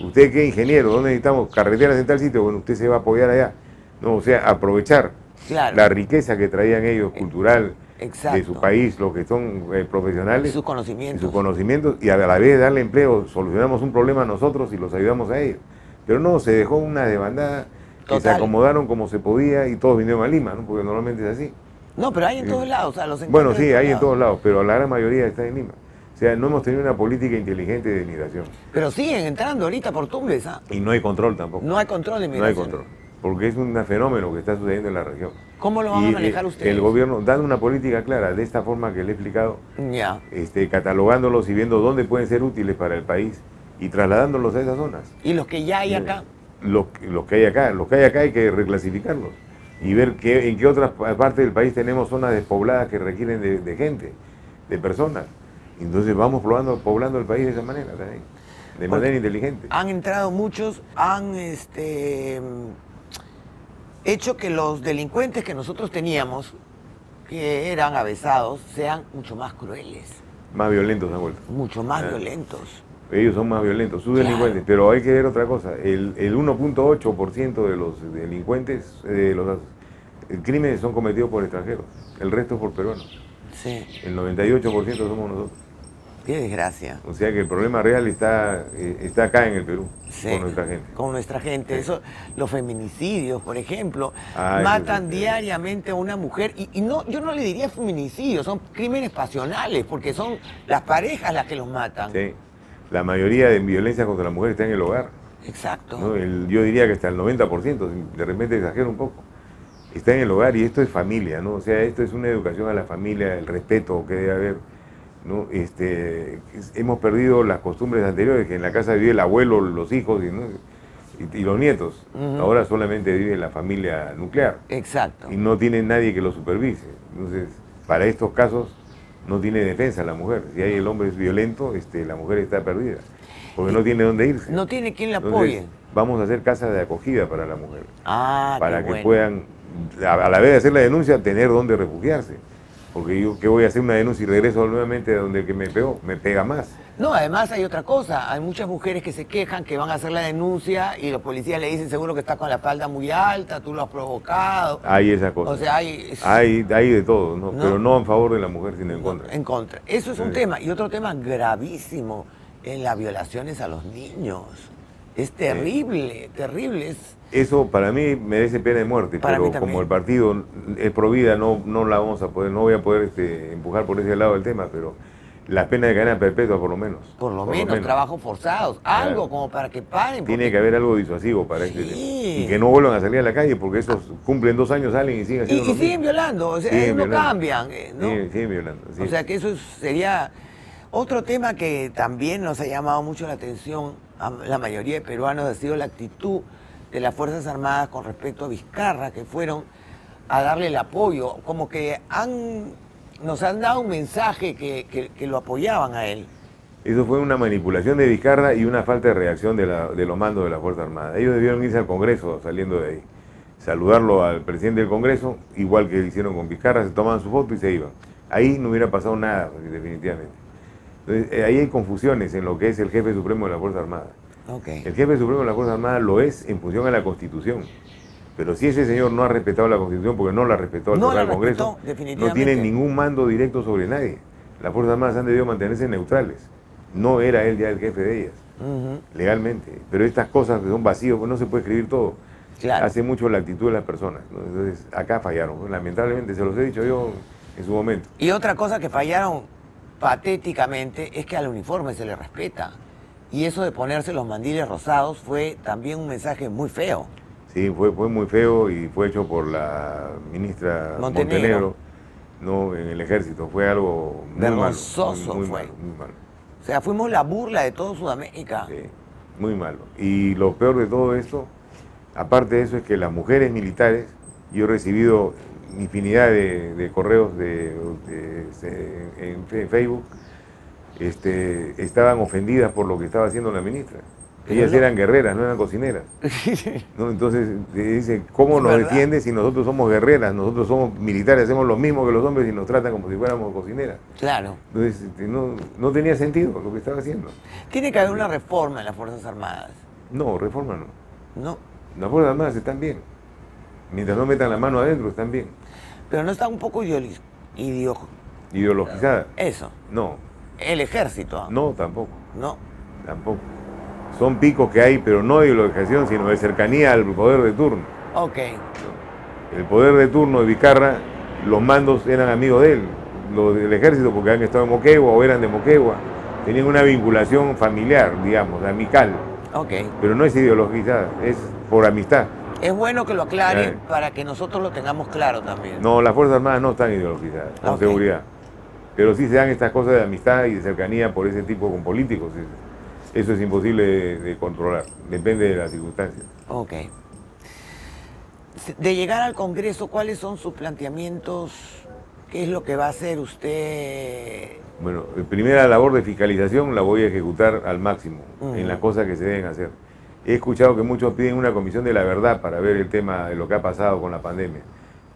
¿Usted qué? Ingeniero. ¿Dónde necesitamos? Carreteras en tal sitio. Bueno, usted se va a apoyar allá. No, o sea, aprovechar la riqueza que traían ellos, cultural, exacto, de su país, los que son profesionales. Sus conocimientos. Sus conocimientos, y a la vez darle empleo. Solucionamos un problema nosotros y los ayudamos a ellos. Pero no, se dejó una desbandada. Que se acomodaron como se podía y todos vinieron a Lima, ¿no? Porque normalmente es así. No, pero hay en todos lados. O sea, los bueno, sí, hay en todos lados, pero la gran mayoría está en Lima. O sea, no hemos tenido una política inteligente de migración. Pero siguen entrando ahorita por Tumbes, ¿ah? Y no hay control tampoco. No hay control de migración. No hay control, porque es un fenómeno que está sucediendo en la región. ¿Cómo lo van a manejar ustedes? El gobierno, dando una política clara, de esta forma que le he explicado, ya, catalogándolos y viendo dónde pueden ser útiles para el país y trasladándolos a esas zonas. ¿Y los que ya hay acá? Los que hay acá hay que reclasificarlos y ver en qué otras partes del país tenemos zonas despobladas que requieren de gente, de personas. Entonces vamos poblando el país de esa manera también, de manera inteligente. Han entrado muchos, han hecho que los delincuentes que nosotros teníamos, que eran avesados, sean mucho más crueles. Más violentos han vuelto. Mucho más violentos. Ellos son más violentos, sus delincuentes, pero hay que ver otra cosa, el 1.8% de los delincuentes, los crímenes son cometidos por extranjeros, el resto es por peruanos. Sí. El 98% somos nosotros. Qué desgracia. O sea que el problema real está acá en el Perú, sí, con nuestra gente. Con nuestra gente. Sí. Eso, los feminicidios, por ejemplo, matan diariamente a una mujer. Y no, yo no le diría feminicidios, son crímenes pasionales, porque son las parejas las que los matan. Sí. La mayoría de violencia contra la mujer está en el hogar. Exacto. ¿No? Yo diría que hasta el 90%, de repente exagero un poco, está en el hogar, y esto es familia, ¿no? O sea, esto es una educación a la familia, el respeto que debe haber, ¿no? Hemos perdido las costumbres anteriores, que en la casa vive el abuelo, los hijos y los nietos. Ahora solamente vive la familia nuclear. Exacto. Y no tiene nadie que lo supervise. Entonces, para estos casos no tiene defensa la mujer. Si hay el hombre es violento, la mujer está perdida, porque no tiene dónde irse. No tiene quien la Entonces, apoye. Vamos a hacer casas de acogida para la mujer. Ah, para qué que bueno. puedan, a la vez de hacer la denuncia, tener dónde refugiarse. Porque yo, ¿qué voy a hacer una denuncia y regreso nuevamente a donde el que me pegó? Me pega más. No, además hay otra cosa. Hay muchas mujeres que se quejan que van a hacer la denuncia y los policías le dicen seguro que estás con la falda muy alta, tú lo has provocado. Hay esa cosa. O sea, hay... Hay de todo, ¿no? ¿No? Pero no en favor de la mujer, sino en contra. En contra. Eso es un tema. Y otro tema gravísimo en las violaciones a los niños. Es terrible, terrible. Eso para mí merece pena de muerte, Para mí pero también. como el partido es pro vida, no la vamos a poder, no voy a poder empujar por ese lado del tema, pero la pena de cadena perpetua por lo menos. Por lo menos, trabajos forzados, algo Claro. como para que paren. Tiene porque- que haber algo disuasivo para este Sí. tema. Y que no vuelvan a salir a la calle, porque esos cumplen 2 años, salen y siguen Y, haciendo y lo siguen mismo. violando, o sea, Siguen no violando. cambian, ¿no? Siguen violando. Sí. O sea que eso sería otro tema que también nos ha llamado mucho la atención a la mayoría de peruanos, ha sido la actitud de las Fuerzas Armadas con respecto a Vizcarra, que fueron a darle el apoyo, como que nos han dado un mensaje que lo apoyaban a él. Eso fue una manipulación de Vizcarra y una falta de reacción de los mandos de la Fuerza Armada. Ellos debieron irse al Congreso saliendo de ahí. Saludarlo al presidente del Congreso, igual que hicieron con Vizcarra, se tomaban su foto y se iban. Ahí no hubiera pasado nada, definitivamente. Entonces, ahí hay confusiones en lo que es el jefe supremo de la Fuerza Armada. Okay. El jefe supremo de la Fuerza Armada lo es en función a la Constitución. Pero si ese señor no ha respetado la Constitución, porque no la respetó al No cerrar la el Congreso, respetó, definitivamente. no tiene ningún mando directo sobre nadie. Las Fuerzas Armadas han debido mantenerse neutrales. No era él ya el jefe de ellas, Ujú. legalmente. Pero estas cosas que son vacíos, pues no se puede escribir todo. Claro. Hace mucho la actitud de las personas, ¿no? Entonces, acá fallaron. Lamentablemente, se los he dicho yo en su momento. Y otra cosa que fallaron patéticamente es que al uniforme se le respeta. Y eso de ponerse los mandiles rosados fue también un mensaje muy feo. Sí, fue muy feo y fue hecho por la ministra Montenegro, no en el ejército. Fue algo muy Vergonzoso malo. Muy fue. malo, muy malo. O sea, fuimos la burla de todo Sudamérica. Sí, muy malo. Y lo peor de todo esto, aparte de eso, es que las mujeres militares, yo he recibido infinidad de correos en Facebook, estaban ofendidas por lo que estaba haciendo la ministra. Pero Ellas no- eran guerreras, no eran cocineras. ¿No? Entonces dice, ¿cómo Es nos verdad. defiende si nosotros somos guerreras? Nosotros somos militares, hacemos lo mismo que los hombres y nos tratan como si fuéramos cocineras. Claro. Entonces no tenía sentido lo que estaba haciendo. Tiene que haber una reforma en las Fuerzas Armadas. No, reforma no. No. Las Fuerzas Armadas están bien. Mientras no metan la mano adentro, están bien. Pero no está un poco Ideologizada. Eso. No, El ejército. ¿Ah? no, tampoco. No. Tampoco. Son picos que hay, pero no de ideologización, sino de cercanía al poder de turno. Ok. El poder de turno de Vizcarra, los mandos eran amigos de él, los del ejército, porque han estado en Moquegua o eran de Moquegua. Tenían una vinculación familiar, digamos, amical, Ok. pero no es ideologizada, es por amistad. Es bueno que lo aclare Claro. para que nosotros lo tengamos claro también. No, las Fuerzas Armadas no están ideologizadas, con Ok. seguridad. Pero sí se dan estas cosas de amistad y de cercanía por ese tipo con políticos. Eso es imposible de controlar, depende de las circunstancias. Ok. De llegar al Congreso, ¿cuáles son sus planteamientos? ¿Qué es lo que va a hacer usted? Bueno, la primera labor de fiscalización la voy a ejecutar al máximo Ujú. en las cosas que se deben hacer. He escuchado que muchos piden una comisión de la verdad para ver el tema de lo que ha pasado con la pandemia.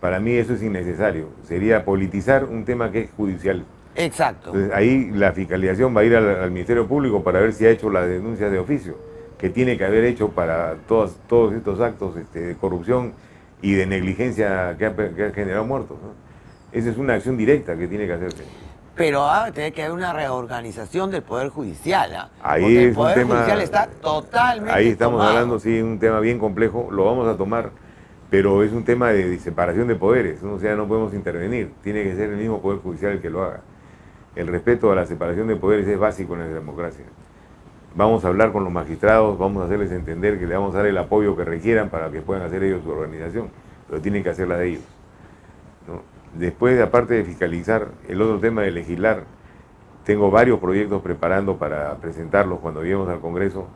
Para mí eso es innecesario. Sería politizar un tema que es judicial. Exacto. Entonces, ahí la fiscalización va a ir al Ministerio Público para ver si ha hecho las denuncias de oficio, que tiene que haber hecho para todos estos actos de corrupción y de negligencia que ha generado muertos, ¿no? Esa es una acción directa que tiene que hacerse. Pero tiene que haber una reorganización del Poder Judicial. ¿Ah? Ahí Porque el es un Poder tema- Judicial está totalmente Ahí estamos tomado. hablando, sí, un tema bien complejo, lo vamos a tomar, pero es un tema de separación de poderes, ¿no? O sea, no podemos intervenir, tiene que ser el mismo Poder Judicial el que lo haga. El respeto a la separación de poderes es básico en la democracia. Vamos a hablar con los magistrados, vamos a hacerles entender que le vamos a dar el apoyo que requieran para que puedan hacer ellos su organización, pero tienen que hacerla de ellos, ¿no? Después, aparte de fiscalizar, el otro tema de legislar, tengo varios proyectos preparando para presentarlos cuando lleguemos al Congreso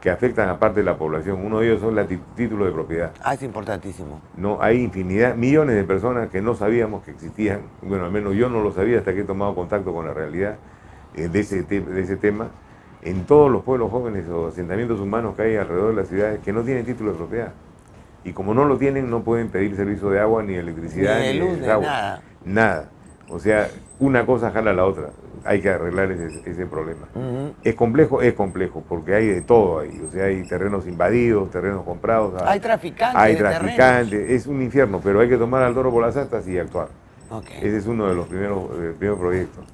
que afectan a parte de la población. Uno de ellos son los títulos de propiedad. Es importantísimo. No, hay infinidad, millones de personas que no sabíamos que existían. Bueno, al menos yo no lo sabía hasta que he tomado contacto con la realidad de ese tema. En todos los pueblos jóvenes o asentamientos humanos que hay alrededor de las ciudades que no tienen título de propiedad. Y como no lo tienen, no pueden pedir servicio de agua, ni de electricidad, Ni de luz, de de agua. nada. Nada. O sea, una cosa jala a la otra. Hay que arreglar ese problema. Ujú. Es complejo, porque hay de todo ahí. O sea, hay terrenos invadidos, terrenos comprados. Hay traficantes Hay de terrenos. traficantes. Es un infierno, pero hay que tomar al toro por las astas y actuar. Ok. Ese es uno de los primeros proyectos.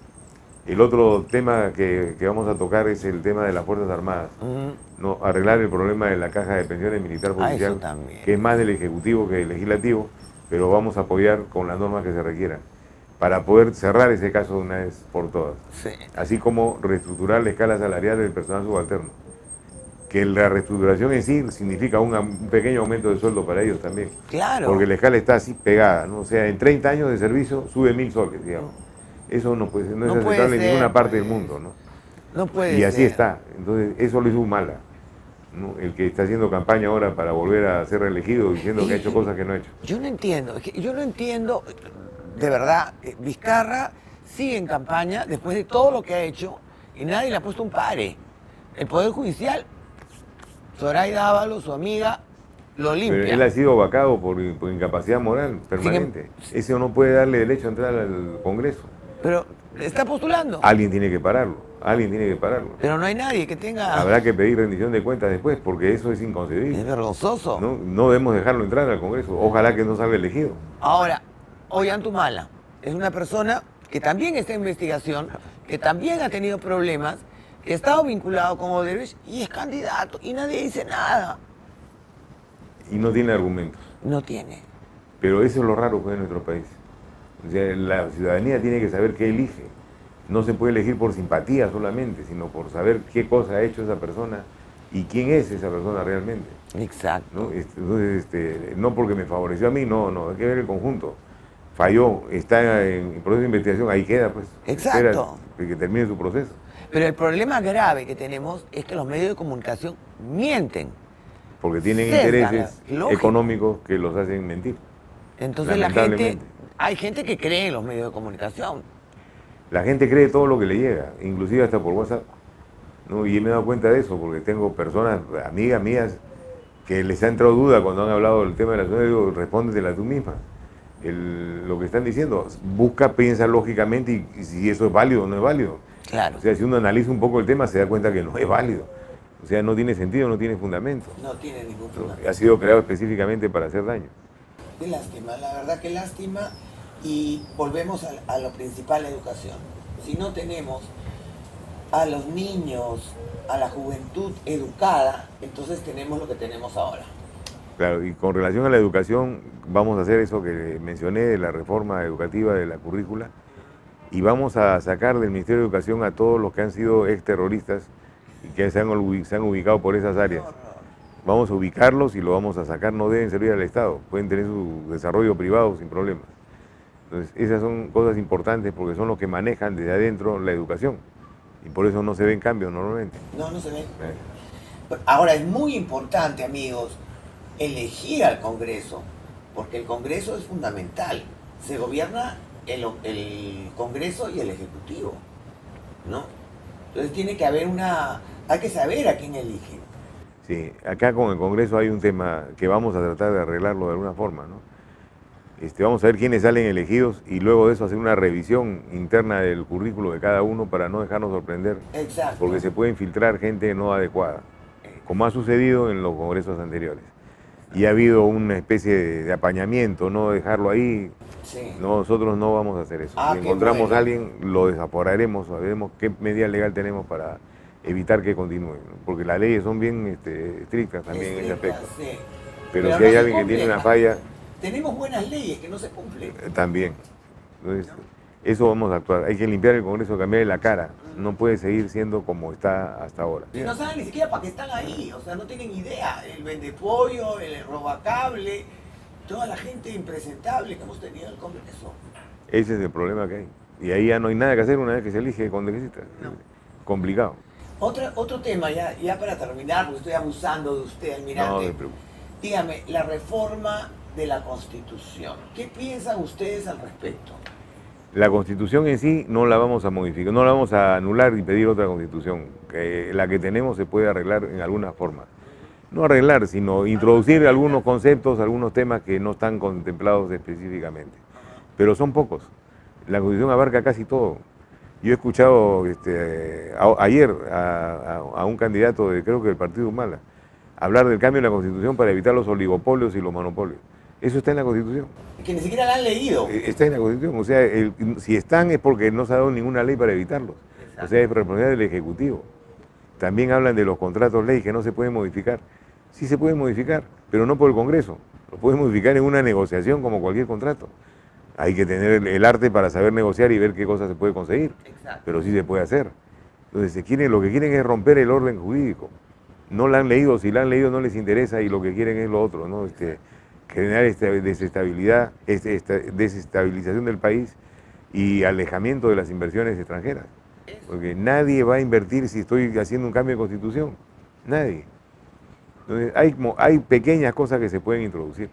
El otro tema que vamos a tocar es el tema de las Fuerzas Armadas. Ujú. No, arreglar el problema de la caja de pensiones militar Ah, eso policial, también. que es más del Ejecutivo que del Legislativo, pero vamos a apoyar con las normas que se requieran para poder cerrar ese caso de una vez por todas. Sí. Así como reestructurar la escala salarial del personal subalterno. Que la reestructuración en sí significa un pequeño aumento de sueldo para ellos también. Claro. Porque la escala está así pegada, ¿no? O sea, en 30 años de servicio sube 1.000 soles, digamos. Eso no es No puede aceptable en ser, ninguna parte pues. del mundo, ¿no? No puede Y así ser. está. Entonces, eso lo hizo Humala, ¿no? El que está haciendo campaña ahora para volver a ser reelegido diciendo que ha hecho cosas que no ha hecho. Yo no entiendo, es que yo no entiendo, de verdad, Vizcarra sigue en campaña después de todo lo que ha hecho y nadie le ha puesto un pare. El Poder Judicial, Zoraida Ábalos, su amiga, lo Pero limpia. él ha sido vacado por incapacidad moral permanente. Eso no puede darle derecho a entrar al Congreso. Pero está postulando. Alguien tiene que pararlo. Alguien tiene que pararlo. Pero no hay nadie que tenga... Habrá que pedir rendición de cuentas después, porque eso es Es inconcebible. vergonzoso. No debemos dejarlo entrar al Congreso. Ojalá que no salga elegido. Ahora, Ollantumala es una persona que también está en investigación, que también ha tenido problemas, que ha estado vinculado con Odebrecht y es candidato y nadie dice nada. Y no tiene argumentos. No tiene. Pero eso es lo raro que hay en nuestro país. O sea, la ciudadanía tiene que saber qué elige. No se puede elegir por simpatía solamente, sino por saber qué cosa ha hecho esa persona y quién es esa persona realmente. Exacto. ¿No? Entonces, no porque me favoreció a mí, no, hay que ver el conjunto. Falló, está en proceso de investigación, ahí queda, pues. Exacto. Espera que termine su proceso. Pero el problema grave que tenemos es que los medios de comunicación mienten. Porque tienen Sesgan, intereses lógico. económicos que los hacen mentir. Entonces la gente, Lamentablemente. hay gente que cree en los medios de comunicación. La gente cree todo lo que le llega, inclusive hasta por WhatsApp. ¿No? Y me he dado cuenta de eso, porque tengo personas, amigas mías, que les ha entrado duda cuando han hablado del tema de la ciudad. Digo, respóndetela tú misma. Lo que están diciendo, busca, piensa lógicamente y si eso es válido o no es válido. Claro. O sea, si uno analiza un poco el tema, se da cuenta que no es válido. O sea, no tiene sentido, no tiene fundamento. No tiene ningún ¿No? problema. Ha sido creado específicamente para hacer daño. Qué lástima, la verdad que lástima. Y volvemos a lo principal, la educación. Si no tenemos a los niños, a la juventud educada, entonces tenemos lo que tenemos ahora. Claro, y con relación a la educación, vamos a hacer eso que mencioné de la reforma educativa de la currícula y vamos a sacar del Ministerio de Educación a todos los que han sido exterroristas y que se han ubicado por esas áreas. Vamos a ubicarlos y lo vamos a sacar, no deben servir al Estado, pueden tener su desarrollo privado sin problemas. Entonces, esas son cosas importantes porque son los que manejan desde adentro la educación y por eso no se ven cambios normalmente. No se ve. Ahora es muy importante, amigos, elegir al Congreso, porque el Congreso es fundamental. Se gobierna el Congreso y el Ejecutivo, ¿no? Entonces tiene que haber hay que saber a quién eligen. Sí, acá con el Congreso hay un tema que vamos a tratar de arreglarlo de alguna forma, ¿no? Vamos a ver quiénes salen elegidos y luego de eso hacer una revisión interna del currículo de cada uno para no dejarnos sorprender. Exacto. Porque se puede infiltrar gente no adecuada, como ha sucedido en los congresos anteriores. Y ha habido una especie de apañamiento, no dejarlo ahí. Sí. Nosotros no vamos a hacer eso. Ah, Si qué encontramos bueno. a alguien, lo desaforaremos, sabremos qué medida legal tenemos para evitar que continúe, ¿no? Porque las leyes son bien estrictas también en ese aspecto. Sí. Pero si no hay se alguien que tiene cumplen. una falla, Tenemos buenas leyes que no se cumplen. también. Entonces, eso vamos a actuar. Hay que limpiar el Congreso, cambiarle la cara. No puede seguir siendo como está hasta ahora. Y no saben ni siquiera para qué están ahí, o sea, no tienen idea. El vendepollo, el robacable, toda la gente impresentable que hemos tenido en el Congreso. Ese es el problema que hay. Y ahí ya no hay nada que hacer una vez que se elige congresista. No. Complicado. Otro tema, ya para terminar, porque estoy abusando de usted, almirante. No se preocupe. Dígame, la reforma de la Constitución. ¿Qué piensan ustedes al respecto? La Constitución en sí no la vamos a modificar, no la vamos a anular y pedir otra Constitución. La que tenemos se puede arreglar en alguna forma. No arreglar, sino introducir algunos conceptos, algunos temas que no están contemplados específicamente. Pero son pocos. La Constitución abarca casi todo. Yo he escuchado ayer a un candidato creo que del Partido Humala, hablar del cambio en la Constitución para evitar los oligopolios y los monopolios. Eso está en la Constitución. Que ni siquiera la han leído. Está en la Constitución. O sea, si están es porque no se ha dado ninguna ley para evitarlos. Exacto. O sea, es responsabilidad del Ejecutivo. También hablan de los contratos ley que no se pueden modificar. Sí se pueden modificar, pero no por el Congreso. Lo pueden modificar en una negociación como cualquier contrato. Hay que tener el arte para saber negociar y ver qué cosas se puede conseguir. Exacto. Pero sí se puede hacer. Entonces, lo que quieren es romper el orden jurídico. No la han leído, si la han leído no les interesa y lo que quieren es lo otro, ¿no? Generar desestabilización del país y alejamiento de las inversiones extranjeras. Porque nadie va a invertir si estoy haciendo un cambio de constitución. Nadie. Entonces, hay pequeñas cosas que se pueden introducir.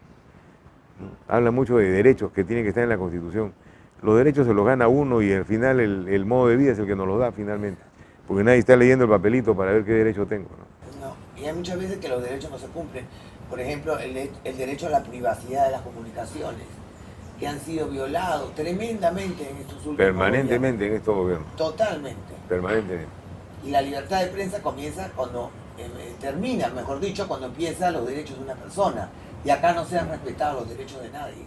Habla mucho de derechos que tienen que estar en la Constitución. Los derechos se los gana uno y al final el modo de vida es el que nos los da finalmente. Porque nadie está leyendo el papelito para ver qué derecho tengo, ¿no? Y hay muchas veces que los derechos no se cumplen. Por ejemplo, el derecho a la privacidad de las comunicaciones, que han sido violados tremendamente en estos últimos Permanentemente en estos gobiernos. Totalmente. Permanentemente. Y la libertad de prensa comienza cuando termina, mejor dicho, cuando empiezan los derechos de una persona. Y acá no se han respetado los derechos de nadie.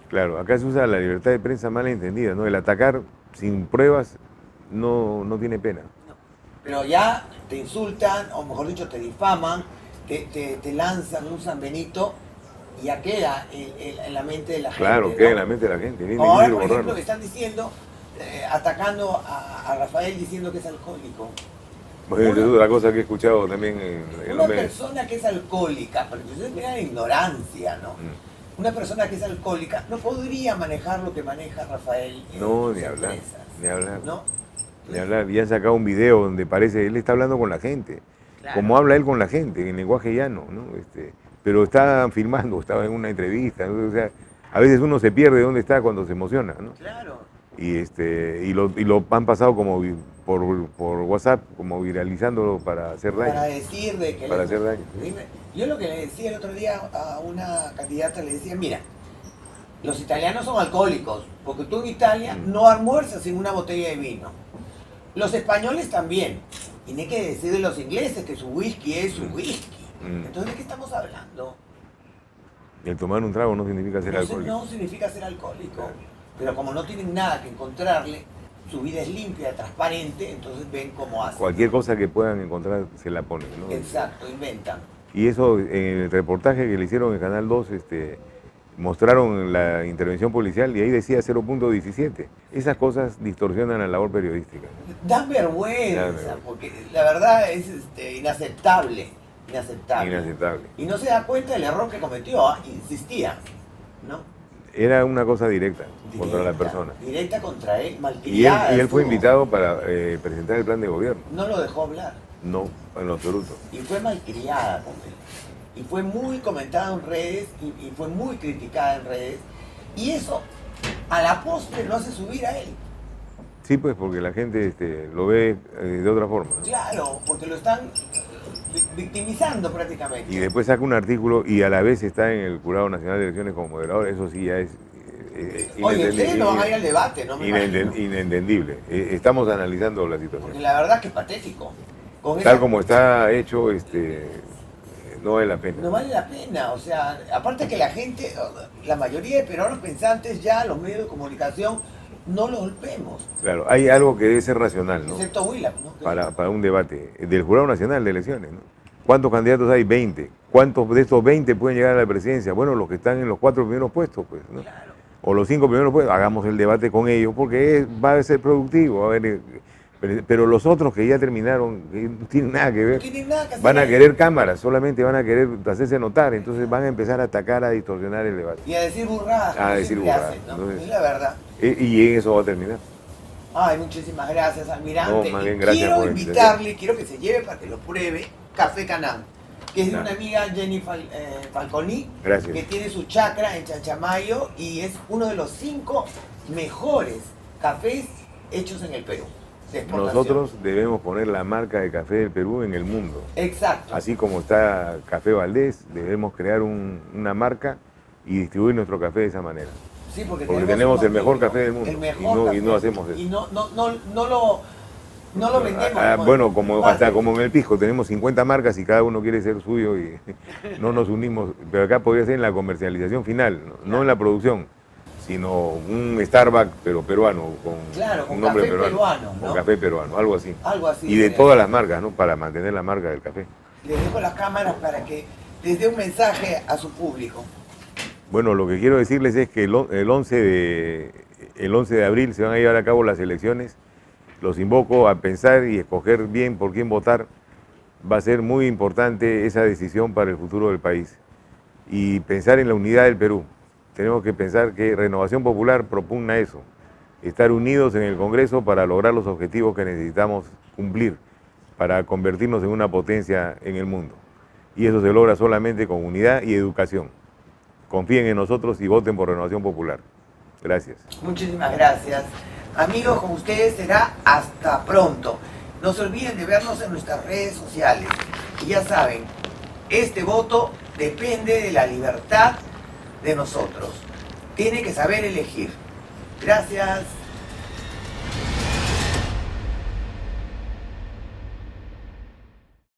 Claro, acá se usa la libertad de prensa mal entendida, ¿no? El atacar sin pruebas no tiene pena. No. Pero ya te insultan, o mejor dicho, te difaman, te lanzan un San Benito y ya queda en la mente de la gente. Claro, queda en la mente de la gente. Ahora, por ejemplo, que están diciendo, atacando a Rafael diciendo que es alcohólico. Bueno, es otra cosa que he escuchado también en una persona que es alcohólica, porque eso es la ignorancia, ¿no? Una persona que es alcohólica no podría manejar lo que maneja Rafael. No, ni hablar, ni hablar. ¿No? Ni hablar. Y han sacado un video donde parece, él está hablando con la gente, claro, como habla él con la gente, en lenguaje llano, ¿no? Pero está filmando, estaba en una entrevista, ¿no? O sea, a veces uno se pierde dónde está cuando se emociona, ¿no? Claro. Y lo han pasado como por WhatsApp, como viralizándolo para hacer daño. Para decir de que... Para hacer daño. Yo lo que le decía el otro día a una candidata, le decía, mira, los italianos son alcohólicos, porque tú en Italia no almuerzas sin una botella de vino. Los españoles también. Y no hay que decir de los ingleses que su whisky es su whisky. Entonces, ¿de qué estamos hablando? El tomar un trago no significa ser alcohólico. No significa ser alcohólico. Claro. Pero como no tienen nada que encontrarle, su vida es limpia, transparente, entonces ven cómo hacen. Cualquier cosa que puedan encontrar se la ponen, ¿no? Exacto, inventan. Y eso, en el reportaje que le hicieron en Canal 2, mostraron la intervención policial y ahí decía 0.17. Esas cosas distorsionan la labor periodística. Dan vergüenza, porque la verdad es inaceptable. Inaceptable. Y no se da cuenta del error que cometió, insistía, ¿no? Era una cosa directa contra la persona. Directa contra él, malcriada. Y él fue invitado para presentar el plan de gobierno. No lo dejó hablar. No, en lo absoluto. Y fue malcriada con él. Y fue muy comentada en redes y fue muy criticada en redes. Y eso, a la postre, lo hace subir a él. Sí, pues, porque la gente lo ve de otra forma, ¿no? Claro, porque lo están victimizando prácticamente. Y después saca un artículo y a la vez está en el Jurado Nacional de Elecciones como moderador. Eso sí ya es Oye, ustedes no van a ir al debate, ¿no? Inentendible. Estamos analizando la situación. Porque la verdad es que es patético. Tal como está hecho, no vale la pena. No vale la pena, o sea, aparte que la gente, la mayoría de peruanos pensantes ya, los medios de comunicación, no los golpeemos. Claro, hay algo que debe ser racional, ¿no? Excepto Willard, ¿no? Para un debate del Jurado Nacional de Elecciones, ¿no? ¿Cuántos candidatos hay? 20. ¿Cuántos de estos 20 pueden llegar a la presidencia? Bueno, los que están en los 4 primeros puestos, pues, ¿no? Claro. O los 5 primeros puestos, hagamos el debate con ellos, porque va a ser productivo, pero los otros que ya terminaron, que no tienen nada que ver, van a querer cámaras, solamente van a querer hacerse notar, entonces van a empezar a atacar, a distorsionar el debate. Y a decir burradas. A decir burradas. Hacen, ¿no? Entonces, es la verdad. Y en eso va a terminar. Ay, muchísimas gracias, almirante. No, bien, gracias quiero invitarle, quiero que se lleve para que lo pruebe, Café Canán, que es de una amiga, Jenny Falconi, que tiene su chacra en Chanchamayo y es uno de los 5 mejores cafés hechos en el Perú. Nosotros debemos poner la marca de café del Perú en el mundo. Exacto. Así como está Café Valdés, debemos crear una marca y distribuir nuestro café de esa manera. Sí, porque porque tenemos el mejor café del mundo el mejor y no café. hacemos eso. Y no lo vendemos. Bueno, hasta como en el pisco tenemos 50 marcas y cada uno quiere ser suyo y no nos unimos, pero acá podría ser en la comercialización final, no en la producción, sino un Starbucks pero peruano, con un nombre café peruano, ¿no? con café peruano, algo así. Algo así. Y de todas las marcas, ¿no? Para mantener la marca del café. Les dejo las cámaras para que les dé un mensaje a su público. Bueno, lo que quiero decirles es que el 11 de abril se van a llevar a cabo las elecciones. Los invoco a pensar y escoger bien por quién votar. Va a ser muy importante esa decisión para el futuro del país. Y pensar en la unidad del Perú. Tenemos que pensar que Renovación Popular propugna eso, estar unidos en el Congreso para lograr los objetivos que necesitamos cumplir para convertirnos en una potencia en el mundo. Y eso se logra solamente con unidad y educación. Confíen en nosotros y voten por Renovación Popular. Gracias. Muchísimas gracias. Amigos, con ustedes será hasta pronto. No se olviden de vernos en nuestras redes sociales. Y ya saben, este voto depende de la libertad de nosotros. Tiene que saber elegir. Gracias.